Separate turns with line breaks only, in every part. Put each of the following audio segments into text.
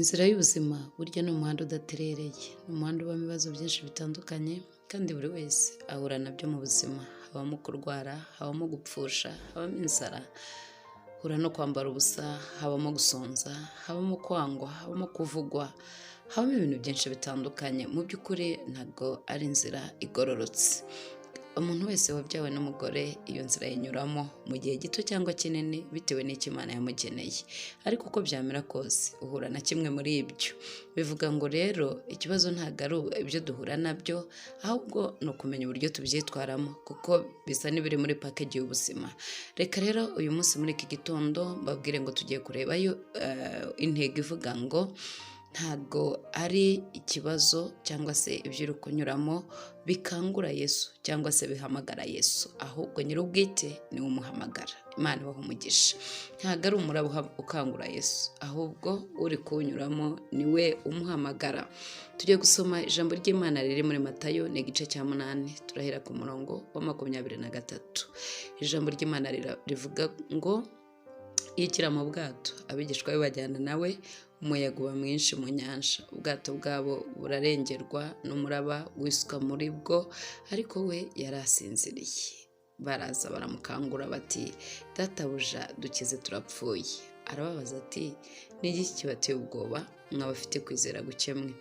Inzira y'ubuzima burya ni umuhanda udaterereye, ni umuhanda ubamo ibibazo byinshi bitandukanye kandi buri wese ahura nabyo mu buzima, habamo kurwara, habamo gupfusha, habamo inzara, hura no kwambara ubusa, habamo gusonza, habamo kwangwa, habamo kuvugwa, habamo ibintu byinshi bitandukanye. Mu by'ukuri ntabwo ari inzira igororotse. Umuntu wese wabyawe n'umugore iyo nzira yinyuramo mu gihe gito cyangwa kinini bitewe n'icyo Imana yamugeneye, ariko uko byamera kose uhura na kimwe muri ibyo. Bivuga ngo rero ikibazo ntabwo ari ibyo duhura nabyo, ahubwo ni ukumenya uburyo tubyitwaramo kuko bisa n'ibiri muri package y'ubuzima. Reka rero uyu munsi muri iki gitondo mbabwire ngo tugiye kurebayo intego ivuga ngo ntabwo ari ikibazo cyangwa se ibyo uri kunyuramo bikangura Yesu cyangwa se bihamagara Yesu, ahubwo nyir'ubwite niwe umuhamagara. Imana ibahe umugisha. Ntabwo ari umuraba ukangura Yesu, ahubwo uri kuwunyuramo niwe umuhamagara. Tugiye gusoma ijambo ry'Imana riri muri Matayo, ni igice cya 8, turahera ku murongo wa 23. Ijambo ry'Imana rivuga ngo yikira mu bwato, abigishwa be bajyana nawe, umuyaga uba mwinshi mu nyanja, ubwato bwabo burarengerwa n'umuraba wisuka muri bwo, ariko we yari asinziriye. Baraza baramukangura bati, databuja dukize turapfuye. Arababaza ati, ni iki kibateye ubwoba mwabafite kwizera guke mwe?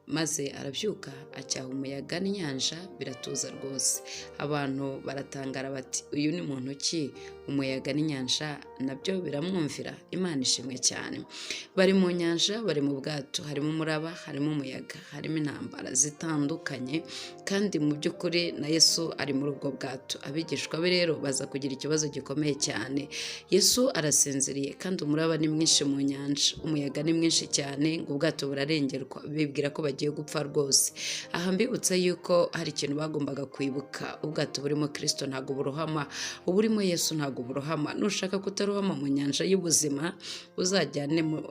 Maze arabyuka acyaha umuyaga n'inyanja, biratuza rwose. Abantu baratangara bati, uyu ni muntu ki? Umuyaga n'inyanja nabyo biramwumvira. Imana ishimwe cyane. Bari mu nyanja, bari mu bwato, harimo umuraba, harimo umuyaga, harimo intambara zitandukanye, kandi mu by'ukuri na Yesu ari muri ubwo bwato. Abigishwa be rero baza kugira ikibazo gikomeye cyane. Yesu arasinziriye kandi umuraba ni mwinshi mu nyanja, umuyaga ni mwinshi cyane, ngo ubwato burarengerwa, bibwira ko bagiye gupfa rwose. Aha mbibutsa yuko hari ikintu bagombaga kwibuka, ubwato burimo Kristo ntabwo burohama, uburimo Yesu ntabwo burohama. Nushaka kutarohama mu nyanja y'ubuzima,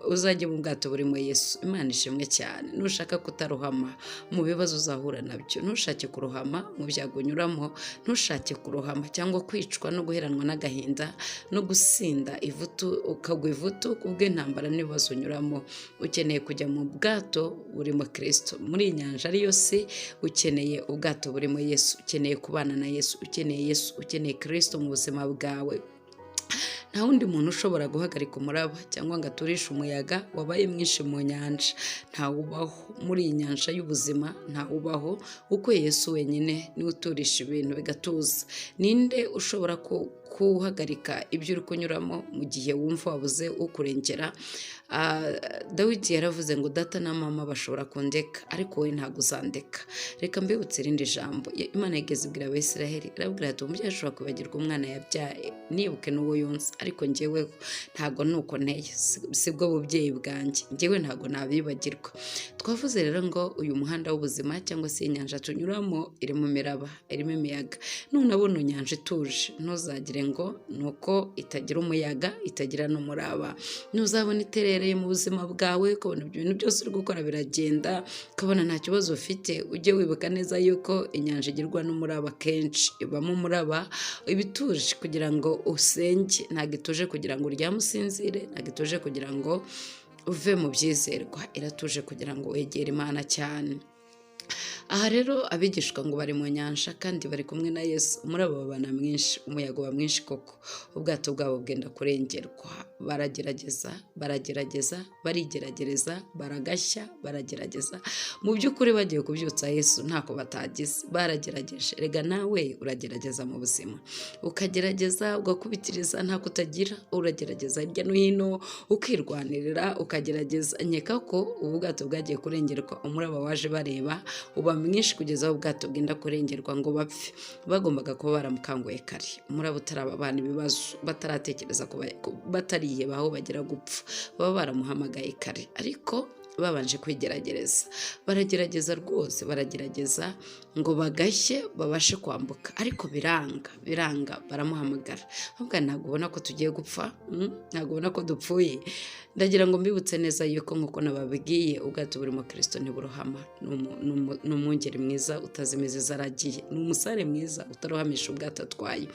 uzajye mu bwato burimo Yesu. Imana ishimwe cyane. Nushaka kutarohama mu bibazo uzahura nabyo, ntushake kurohama mu byago unyuramo, ntushake kurohama cyangwa kwicwa no guheranwa n'agahinda no gusinda ivutu, ukagwa ivutu kubw'intambara n'ibibazo unyuramo. Ukeneye kujya mu bwato burimo Kristo. Muri iyi nyanja ariyo si, ukeneye ubwato burimo Yesu, ukeneye kubana na Yesu, ukeneye Yesu, ukeneye Kristo mu buzima bwawe. Nta wundi muntu ushobora guhagarika umuraba cyangwa ngo aturishe umuyaga wabaye mwinshi mu nyanja. Ntawubaho muri iyi nyanja y'ubuzima, ntawubaho, uko Yesu wenyine niwe uturisha ibintu bigatuza. Ninde ushobora kuhagarika ibyo uri kunyuramo mu gihe wumva wabuze ukurengera? Dawidi yaravuze ngo data na mama bashobora kundeka, ariko wowe ntabwo uzandeka. Reka mbibutse irindi jambo Imana yigeze ibwira Abisiraheli, irabwira ati, umubyeyi ashobora kwibagirwa umwana yabyaye, nibuke n'uwo yunze, ariko njyewe ntabwo nuko nteye, sibwo bubyeyi bwanjye, njyewe ntabwo nabibagirwa. Twavuze rero ngo uyu muhanda w'ubuzima cyangwa se inyanja tunyuramo irimo imiraba, irimo imiyaga. Nunabona inyanja ituje, ntuzagire ngo nuko itagira umuyaga, itagira n'umuraba. Ntuzabona iterereye mu buzima bwawe, ukabona ibintu byose uri gukora biragenda, ukabona nta kibazo ufite. Ujye wibuka neza yuko inyanja igirwa n'umuraba kenshi, ibamo umuraba, ibituje kugira ngo usenge, ntabwo ituje kugira ngo uryame usinzire, ntabwo ituje kugira ngo uve mu byizerwa, iratuje kugira ngo wegere Imana cyane. Aha rero abigishwa ngo bari mu nyanja kandi bari kumwe na Yesu, umuraba ubana mwinshi, umuyaga uba mwinshi koko, ubwato bwabo bwenda kurengerwa. Baragerageza, barigerageza, baragashya, baragerageza. Mu by'ukuri bagiye kubyutsa Yesu ntako batagize, baragerageje. Rega nawe uragerageza mu buzima, ukagerageza ugakubitiriza ntako utagira, uragerageza hirya no hino ukirwanirira, ukagerageza. Nkeka ko ubu bwato bwagiye kurengerwa, umuraba waje bareba uba mwinshi kugeza aho ubwato bwenda kurengerwa ngo bapfe. Bagombaga kuba baramukanguye kare, umuraba utarababana ibibazo, bataratekereza ko batariheba aho bagera gupfa, baba baramuhamagaye kare. Ariko babanje kwigerageza, baragerageza rwose, baragerageza ngo bagashye babashe kwambuka, ariko biranga, baramuhamagara. Ahubwo ntabwo ubona ko tugiye gupfa, ntabwo ubona ko dupfuye. Ndagira ngo mbibutse neza yuko nk'uko nababwiye, ubwato burimo Kristo ntiburohama. Ni umwungeri mwiza utazimiza zaragiye, ni umusare mwiza utarohamisha ubwato atwaye.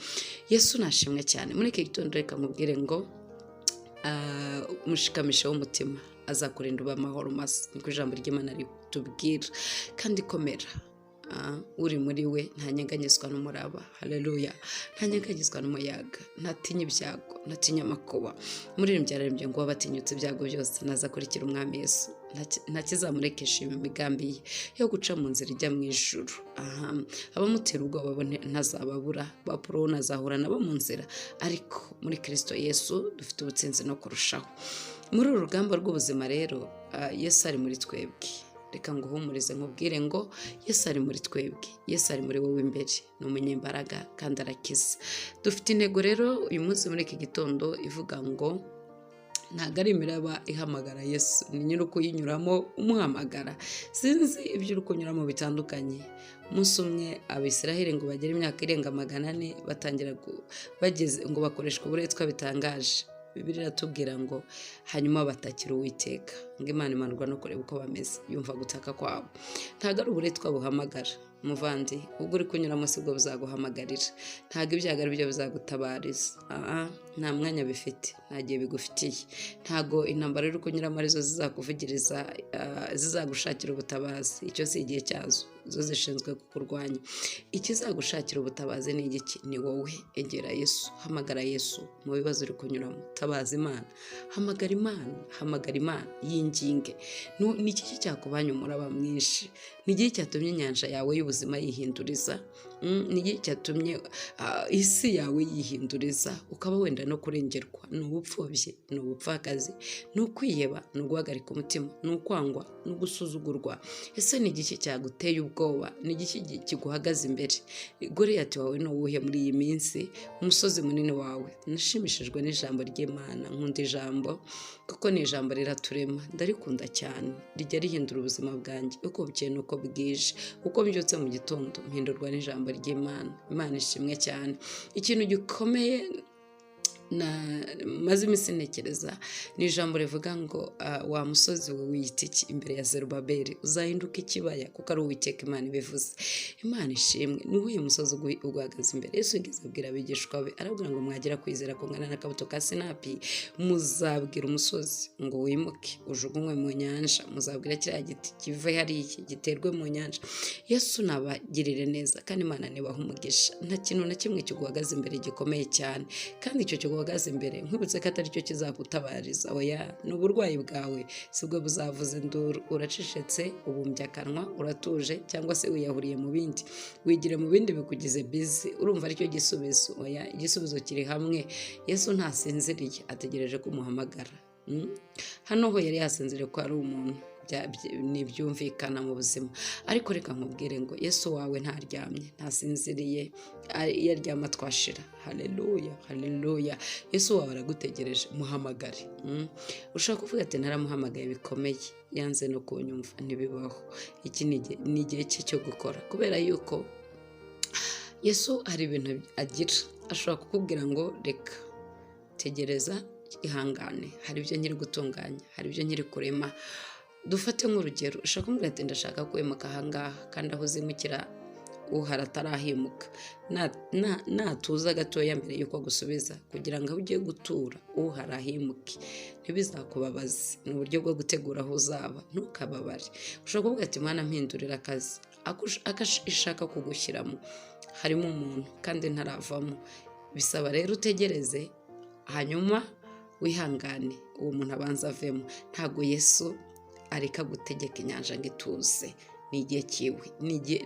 Yesu nashimwe cyane. Muri iki gitondo reka nkubwire ngo umushikamisha w'umutima azakurinda uba amahoro masa, niko ijambo ry'Imana ritubwira. Kandi komera, uri muri we ntanyeganyezwa n'umuraba, haleluya, ntanyeganyezwa n'umuyaga, ntatinya ibyago, ntatinya amakuba. Umuririmbyi yararimbye ngo wabatinyutse ibyago byose nazakurikira umwami Yesu, ntakizamurekesha imigambi ye yo guca mu nzira ijya mu ijuru. Abamutera ubwoba bo ntazababura, bapuro ntazahura nabo mu nzira, ariko muri Kristo Yesu dufite ubutsinzi no kurushaho. Muri uru rugamba rw'ubuzima rero, Yesu ari muri twebwe. Reka nguhumurize nkubwire ngo Yesu ari muri twebwe, Yesu ari muri wowe imbere, ni umunyembaraga kandi arakiza. Dufite intego rero uyu munsi muri iki gitondo ivuga ngo ntabwo ari imiraba ihamagara Yesu, ni nyiri ukuyinyuramo umuhamagara. Sinzi ibyo uri kunyuramo bitandukanye. Umunsi umwe Abisiraheli ngo bagere imyaka irenga 400 batangira bageze ngo bakoreshwa uburetwa bitangaje. Bibiliya iratubwira ngo hanyuma batakira Uwiteka, ngo Imana imanurwa no kureba uko bameze, yumva gutaka kwabo. Ntabwo ari uburetwa buhamagara muvandi, ubwo uri kunyuramo sibwo buzaguhamagarira. Ntabwo ibyago ari byo bizagutabariza, nta mwanya bifite, nta gihe bigufitiye. Ntabwo intambara uri kunyuramo arizo zizakuvugiriza, zizagushakira ubutabazi. Icyo si igihe cyazo, zo zishinzwe kukurwanya. Ikizagushakira ubutabazi ni igiki? Ni wowe. Egera Yesu, hamagara Yesu mu bibazo uri kunyuramo, tabaza Imana, hamagara Imana, hamagara Imana, yinginge. Ni iki cyakubanya umuraba mwinshi? Ni iki cyatumye inyanja yawe y'ubuzima yihinduriza? Ni iki cyatumye isi yawe yihinduriza ukaba wenda no kurengerwa? Ni ubupfubyi, ni ubupfakazi, ni ukwiheba, ni uguhagarika umutima, ni ukwangwa, ni ugusuzugurwa. Ese ni igiki cyaguteye ubwoba? Ni igiki kiguhagaze imbere? Goliyati wawe ni uwuhe muri iyi minsi? Umusozi munini wawe? Nashimishijwe n'ijambo ry'Imana, nkunda ijambo kuko ni ijambo riraturema, ndarikunda cyane, rijya rihindura ubuzima bwanjye uko bukeye n'uko bwije. Uko mbyutse mu gitondo mpindurwa n'ijambo ry'Imana. Imana ishimwe cyane. Ikintu gikomeye maze iminsi ntekereza ni ijambo rivuga ngo wa musozi we wiyita iki imbere ya Zerubabeli? Uzahinduka ikibaya, kuko ari Uwiteka Imana ibivuze. Imana ishimwe. Ni uwuhe musozi uguhagaze imbere? Yesu yigeze abwira abigishwa be, arabwira ngo mwagira kwizera kungana n'akabuto ka sinapi, muzabwira umusozi ngo wimuke ujugunywe mu nyanja, muzabwira kiriya giti kive hariya giterwe mu nyanja. Yesu nabagirire neza, kandi Imana nibaha umugisha. Nta kintu na kimwe kiguhagaze imbere gikomeye cyane, kandi icyo kiguhagaze imbere nkwibutse ko atari cyo kizagutabariza. Oya, ni uburwayi bwawe sibwo buzavuza induru. Uracecetse, ubumbye akanwa, uratuje, cyangwa se wiyahuriye mu bindi, wigire mu bindi bikugize busy, urumva aricyo gisubizo? Oya, igisubizo kiri hamwe. Yesu ntasinziriye, ategereje ko umuhamagara. Hano ho yari yasinziriye ko ari umuntu, ntibyumvikana mu buzima. Ariko reka nkubwire ngo Yesu wawe ntaryamye, ntasinziriye, iyo aryama twashira. Haleluya, haleluya. Yesu wawe aragutegereje, muhamagare. Ushobora kuvuga ati naramuhamagaye bikomeye, yanze no kunyumva. Ntibibaho. Iki ni igihe cye cyo gukora, kubera yuko Yesu hari ibintu agira. Ashobora kukubwira ngo reka tegereza, ihangane, hari ibyo nkiri gutunganya, hari ibyo nkiri kurema. Dufate nk'urugero, ushaka kumubwira ati ndashaka kwimuka ahangaha, kandi aho uzimukira uhara atarahimuka. Natuza gatoya mbere yuko gusubiza, kugira ngo aho ugiye gutura uhara ahimuke, ntibizakubabaze. Ni uburyo bwo gutegura aho uzaba, ntukababare. Ushaka kuvuga ati Mana mpindurira akazi, ishaka kugushyiramo harimo umuntu kandi ntaravamo. Bisaba rero utegereze, hanyuma wihangane, uwo muntu abanza avemo. Ntabwo Yesu areka gutegeka inyanja ngo ituze. Ni igihe cyiwe,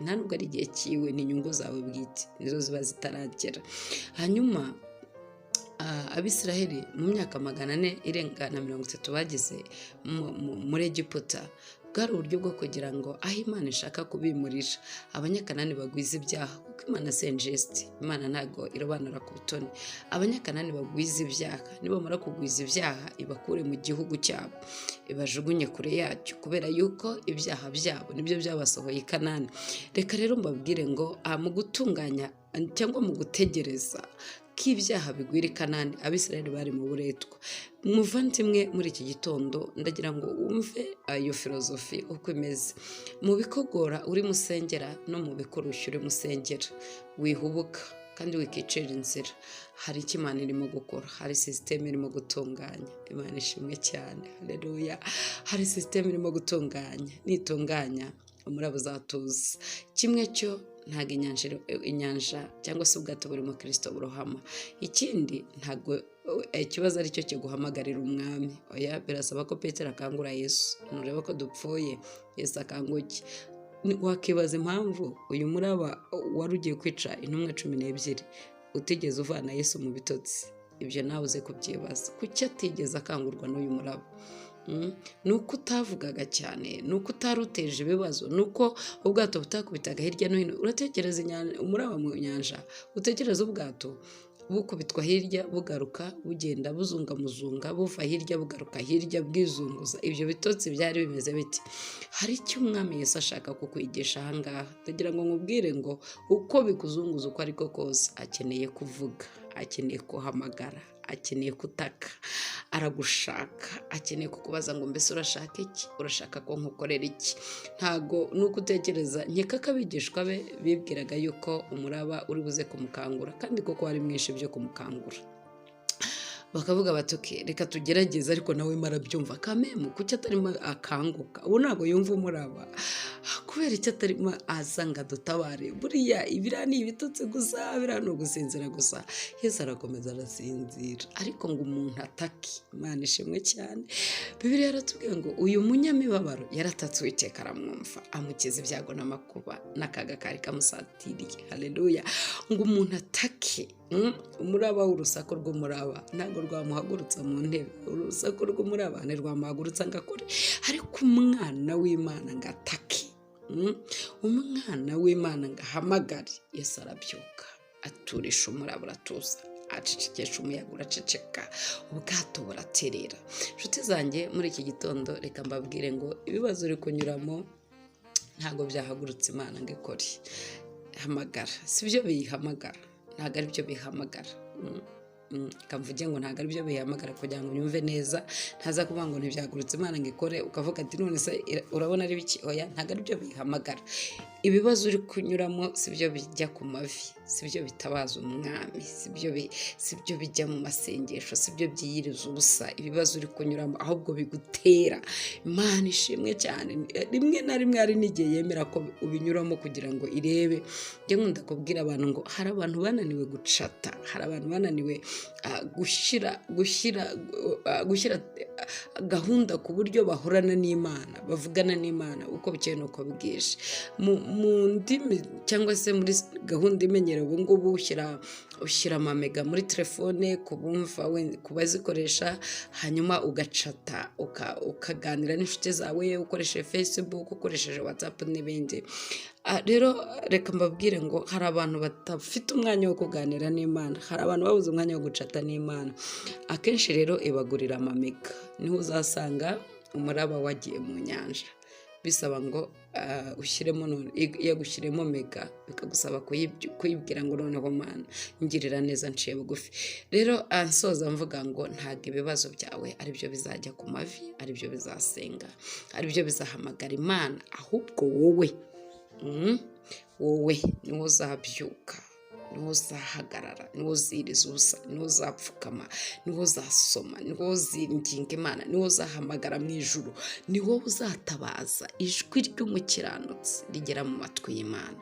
nta nubwo ari igihe cyiwe, ni inyungu zawe bwite nizo ziba zitaragera. Hanyuma Abisiraheli mu myaka 400 irenga na 30 bagize muri Egiputa, bwari uburyo bwo kugira ngo aho Imana ishaka kubimurira Abanyakanani bagwiza ibyaha, kuko Imana si injuste. Imana ntago irobanura ku butoni. Abanyakanani bagwiza ibyaha, nibamara kugwiza ibyaha ibakure mu gihugu cyabo, ibajugunye kure yacyo, kubera yuko ibyaha byabo nibyo byabasohoye i Kanani. Reka rero mbabwire ngo mu gutunganya cyangwa mu gutegereza k'ibyaha bigwira i Kanani, Abisiraheli bari mu buretwa. Muvandimwe, muri iki gitondo ndagira ngo wumve iyo filozofi uko imeze. Mu bikogora uri musengera no mu bikurushya uri musengera, wihubuka, kandi wikicira inzira. Hari icyo Imana irimo gukora, hari sisiteme irimo gutunganya. Imana ishimwe cyane, haleluya. Hari sisiteme irimo gutunganya, nitunganya umuraba uzatuza. Kimwe cyo ntabwo inyanja cyangwa se ubwato buri mu Kristo burohama. Ikindi ntabwo ikibazo ari cyo kiguhamagarira umwami. Oya, birasaba ko Petero akangura Yesu. Nureba ko dupfuye, Yesu akanguke. Wakibaza impamvu uyu muraba wari ugiye kwica intumwa 12 utigeze uvana Yesu mu bitotsi. Ibyo nawe uze kubyibaza. Kuki atigeze akangurwa n'uyu muraba? Nuko utavugaga cyane, nuko utaruteje ibibazo, nuko ubwato butakubitaga hirya no hino. Uratekereza umuraba mu nyanja, utekereza ubwato bukubitwa hirya bugaruka bugenda buzungamuzunga, buva hirya bugaruka hirya bwizunguza. Ibyo bitotsi byari bimeze biti. Hari icyo umwami Yesu ashaka kukwigisha ahangaha. Ndagira ngo nkubwire ngo uko bikuzunguza uko ariko kose, akeneye kuvuga, akeneye kuhamagara, akeneye kutaka, aragushaka, akeneye kukubaza ngo mbese urashaka iki? Urashaka ko nkukorera iki? Ntago nuko utekereza. Nkeka ko abigishwa be bibwiraga yuko umuraba uri buze kumukangura, kandi koko hari mwinshi byo kumukangura. Bakavuga bati okay, reka tugerageze, ariko nawe marabyumva kamemu kuki atarimo akanguka. Ubu ntabwo yumva umuraba, kubera icyo atarimo azanga dutabare. Buriya ibira ni ibitotsi gusa, bira no gusinzira gusa. Yesu arakomeza arasinzira, ariko ngo umuntu ataki. Imana ishimwe cyane. Bibiliya yaratubwiye ngo uyu munyamibabaro yaratatse Uwiteka aramwumva, amukiza ibyago n'amakuba n'akaga kari kamusatiriye. Haleluya. Ngo umuntu atake. Umuraba w'urusaku rw'umuraba ntabwo rwamuhagurutsa mu ntebe. Urusaku rw'umuraba ntirwamuhagurutsa ngo akore, ariko umwana w'Imana ngo atake. Umwana w'Imana ngo ahamagare. Yesu arabyuka, aturisha umuraba uratuza, acecekesha umuyaga uraceceka, ubwato buraterera. Inshuti zanjye, muri iki gitondo reka mbabwire ngo ibibazo uri kunyuramo ntabwo byahagurutse Imana ngo ikore. Hamagara, sibyo biyihamagara, ntabwo ari byo bihamagara. Kamvuge ngo ntabwo ari byo bihamagara kugira ngo unyumve neza. Ntaza kuvuga ngo ntibyagurutse Imana ngo ikore ukavuga ati none se urabona ari biki? Oya, ntabwo ari byo bihamagara. Ibibazo uri kunyuramo sibyo bijya ku mavi, sibyo bitabaza umwami, sibyo bijya mu masengesho, sibyo byiyiriza ubusa. Ibibazo uri kunyuramo ahubwo bigutera. Imana ishimwe cyane. Rimwe na rimwe hari n'igihe yemera ko ubinyuramo kugira ngo irebe. Njye nkunda kubwira abantu ngo hari abantu bananiwe gucata, hari abantu bananiwe gushyira gahunda ku buryo bahorana n'Imana, bavugana n'Imana uko bukeye n'uko bwije. Mu ndimi cyangwa se muri gahunda imenyerewe ubu ngubu ushyira amamega muri telefone ku bazikoresha, hanyuma ugacata ukaganira n'inshuti zawe ukoresheje Facebook, ukoresheje WhatsApp n'ibindi. Rero reka mbabwire ngo hari abantu batafite umwanya wo kuganira n'Imana, hari abantu babuze umwanya wo gucata n'Imana. Akenshi rero ibagurira amamega, niho uzasanga umuraba wagiye mu nyanja. Bisaba ngo yagushyiremo mega, bikagusaba kuyibwira ngo noneho Mana ngirira neza nciye bugufi. Rero ansoza mvuga ngo ntabwo ibibazo byawe ari byo bizajya ku mavi, ari byo bizasenga, ari byo bizahamagara Imana, ahubwo wowe niwo uzabyuka, niwo uzahagarara, niwo uziriza ubusa, niwo uzapfukama, niwo uzasoma, niwo uzinginga Imana, niwo uzahamagara mu ijuru, niwo uzatabaza ijwi ry'umukiranutsi rigera mu matwi y'Imana.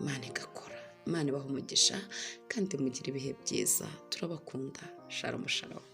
Imana igakora. Imana ibaha umugisha kandi mugire ibihe byiza. Turabakunda. Shalom shalom.